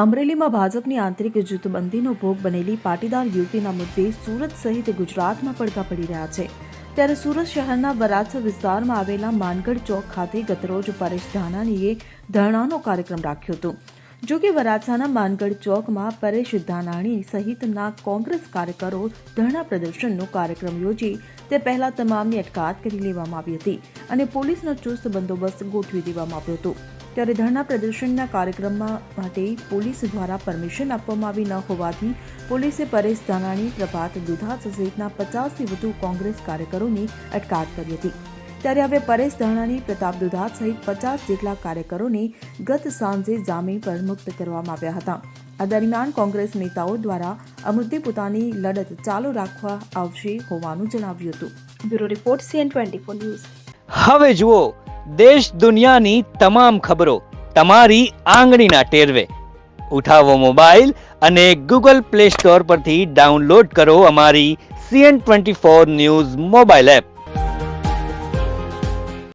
અમરેલીમાં ભાજપની આંતરિક જૂથબંધીનો ભોગ બનેલી પાટીદાર યુવતીના મુદ્દે સુરત સહિત ગુજરાતમાં પડઘા પડી રહ્યા છે. ત્યારે સુરત શહેરના વરાછા વિસ્તારમાં આવેલા માનગઢ ચોક ખાતે ગતરોજ પરેશ ધાનાણીએ ધરણાનો કાર્યક્રમ રાખ્યો હતો. જો કે વરાછાના માનગઢ ચોકમાં પરેશ ધાનાણી સહિતના કોંગ્રેસ કાર્યકરો ધરણા પ્રદર્શનનો કાર્યક્રમ યોજી તે પહેલા તમામની અટકાયત કરી લેવામાં આવી હતી અને પોલીસનો ચુસ્ત બંદોબસ્ત ગોઠવી દેવામાં આવ્યો હતો. ત્યારે ધરણા પ્રદર્શનના કાર્યક્રમમાં માટે પોલીસ દ્વારા પરમિશન આપવામાં આવી ન હોવાથી પોલીસે પરેશ ધાનાણી, પ્રભાત દુધાત સહિતના 50થી વધુ કોંગ્રેસ કાર્યકરોની અટકાયત કરી હતી. ત્યારે હવે પરેશ ધાનાણી, પ્રતાપ દુધાત સહિત 50 જેટલા કાર્યકરોને ગત સાંજે જામીન પર મુક્ત કરવામાં આવ્યા હતા. આ દરમિયાન કોંગ્રેસ નેતાઓ દ્વારા આ મુદ્દે પોતાની લડત ચાલુ રાખવા આવશે હોવાનું જણાવ્યું હતું. Bureau report CN24 news. હવે જુઓ દેશ દુનિયાની તમામ ખબરો તમારી આંગળીના ટેરવે. ઉઠાવો મોબાઈલ અને Google Play Store પરથી ડાઉનલોડ કરો અમારી CN24 ન્યૂઝ મોબાઈલ એપ.